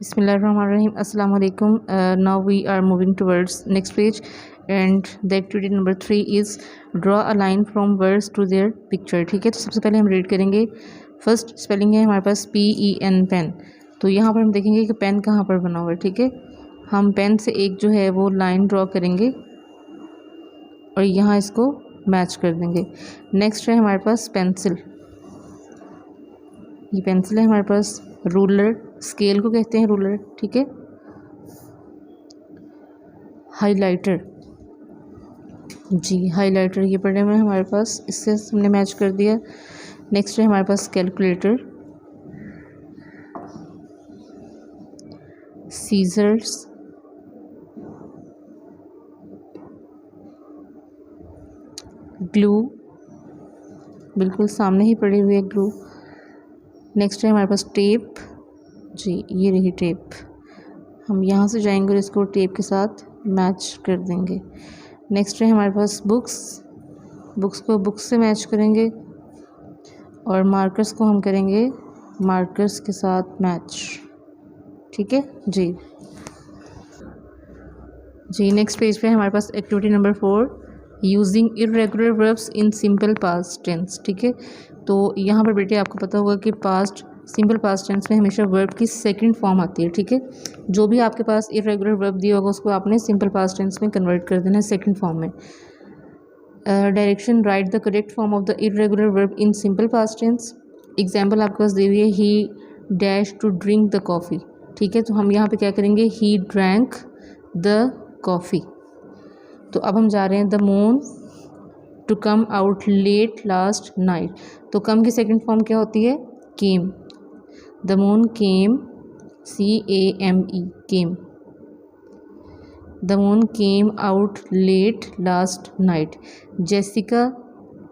Bismillahirrahmanirrahim. Assalamu alaikum. Now we are moving towards next page, and the activity number 3 is draw a line from words to their picture. ठीक है, तो सबसे पहले हम read करेंगे. First spelling है हमारे पास PEN पेन. तो यहाँ पर हम देखेंगे कि पेन कहाँ पर बना हुआ है. ठीक है, हम पेन से एक जो है वो लाइन ड्रॉ करेंगे और यहाँ इसको मैच कर देंगे. नेक्स्ट है हमारे पास पेंसिल. ये पेंसिल है हमारे पास. रूलर, स्केल को कहते हैं रूलर. ठीक है. हाइलाइटर, जी हाइलाइटर ये पढ़ने में हमारे पास, इससे हमने मैच कर दिया. नेक्स्ट है हमारे पास कैलकुलेटर. सीजर्स, ग्लू, बिल्कुल सामने ही पड़ी हुई है ग्लू. नेक्स्ट है हमारे पास टेप. जी ये रही टेप. हम यहाँ से जाएंगे और इसको टेप के साथ मैच कर देंगे. नेक्स्ट है हमारे पास बुक्स. बुक्स को बुक्स से मैच करेंगे और मार्कर्स को हम करेंगे मार्कर्स के साथ मैच. ठीक है जी. नेक्स्ट पेज पे हमारे पास activity number 4, using irregular verbs in simple past tense. ठीक है, तो यहाँ पर बेटे आपको पता होगा कि सिंपल पास्ट टेंस में हमेशा वर्ब की सेकंड फॉर्म आती है. ठीक है, जो भी आपके पास इरेगुलर वर्ब दिया होगा उसको आपने सिंपल पास्ट टेंस में कन्वर्ट कर देना है सेकंड फॉर्म में. Direction, write the correct form of the irregular verb in simple past tense. Example आपके पास दी हुई है, he dash to drink the coffee. ठीक है, तो हम यहाँ पे क्या करेंगे, ही ड्रैंक द कॉफ़ी. तो अब हम जा रहे हैं, the moon to come out late last night. तो कम की सेकंड फॉर्म क्या होती है, came. The moon came, CAME, came. The moon came out late last night. Jessica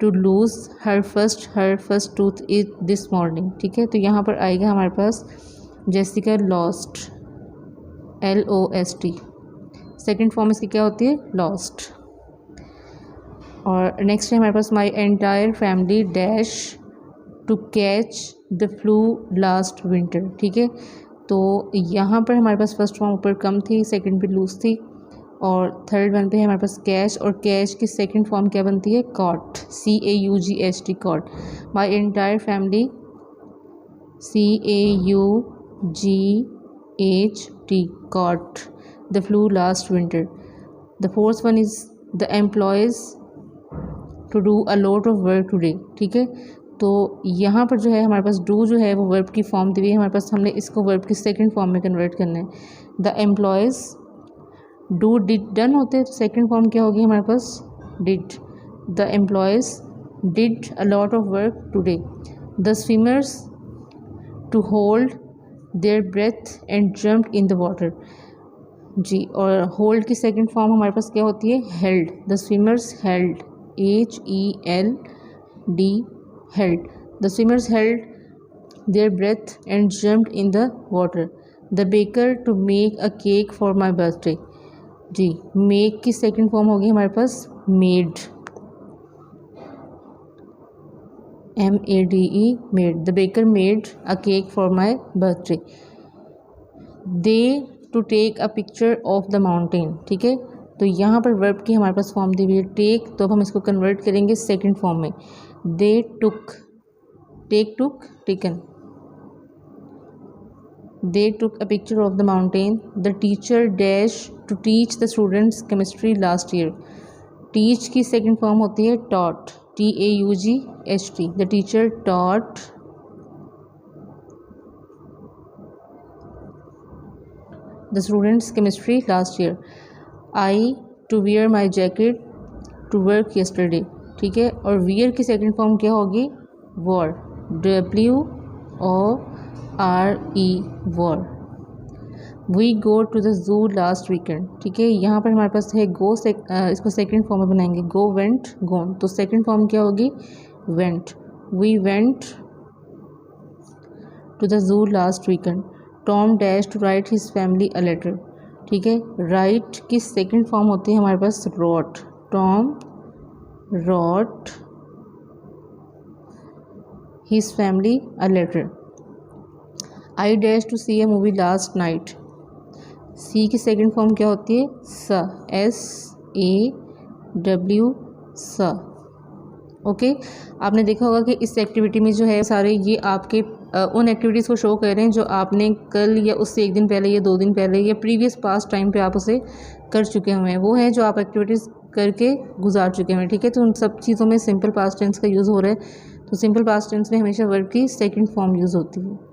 to lose her first tooth is this morning. ठीक है, तो यहाँ पर आएगा हमारे पास Jessica lost, LOST. Second form इसकी क्या होती है, लॉस्ट. और नेक्स्ट है हमारे पास, my entire family dash to catch the flu last winter. ठीक है, तो यहाँ पर हमारे पास फर्स्ट फॉर्म ऊपर कम थी, सेकंड पे लूज थी, और थर्ड वन पे है हमारे पास कैच, और कैच की सेकंड फॉर्म क्या बनती है, caught, CAUGHT, caught. My entire family, CAUGHT, caught the flu last winter. The fourth one is the employees to do a lot of work today. ठीक है, तो यहाँ पर जो है हमारे पास डू जो है वो वर्ब की फॉर्म दी हुई है हमारे पास, हमने इसको वर्ब की सेकंड फॉर्म में कन्वर्ट करना है. The employees, do did done होते हैं, तो सेकंड फॉर्म क्या होगी हमारे पास, did. The employees did a lot of work today. The swimmers to hold their breath and jump in the water. जी, और होल्ड की सेकंड फॉर्म हमारे पास क्या होती है, held. The swimmers held, HELD, held. The swimmers held their breath and jumped in the water. The baker to make a cake for my birthday. जी, make की second form होगी हमारे पास made, MADE, made. The baker made a cake for my birthday. They to take a picture of the mountain. ठीक है, तो यहाँ पर verb की हमारे पास फॉर्म दी हुई है टेक, तो अब हम इसको कन्वर्ट करेंगे सेकंड फॉर्म में. They took, take took, taken. They took a picture of the mountain. The teacher dash to teach the students chemistry last year. Teach की सेकंड फॉर्म होती है taught, TAUGHT. The teacher taught the students chemistry last year. I to wear my jacket to work yesterday. ठीक है, और wear की second form क्या होगी, wore, WORE, wore. We go to the zoo last weekend. ठीक है, यहाँ पर हमारे पास है गो, इसको सेकंड फॉर्म में बनाएंगे, गो, वेंट, गोन. तो सेकंड फॉर्म क्या होगी, went. We went to the zoo last weekend. Tom dash to write his family a letter. ठीक है, राइट की सेकंड फॉर्म होती है हमारे पास wrote. Tom wrote his family a letter. I dash to see a movie last night. See की second form क्या होती है? स, SAW, स। ओके, आपने देखा होगा कि इस एक्टिविटी में जो है सारे ये आपके उन एक्टिविटीज़ को शो कर रहे हैं जो आपने कल या उससे एक दिन पहले या 2 दिन पहले या प्रीवियस पास्ट टाइम पे आप उसे कर चुके हुए हैं। वो है जो आप एक्टिविटीज़ करके गुजार चुके हैं, ठीक है। तो उन सब चीज़ों में सिंपल पास्ट टेंस का यूज़ हो रहा है। तो सिंपल पास्ट टेंस में हमेशा वर्ब की सेकंड फॉर्म यूज़ होती है।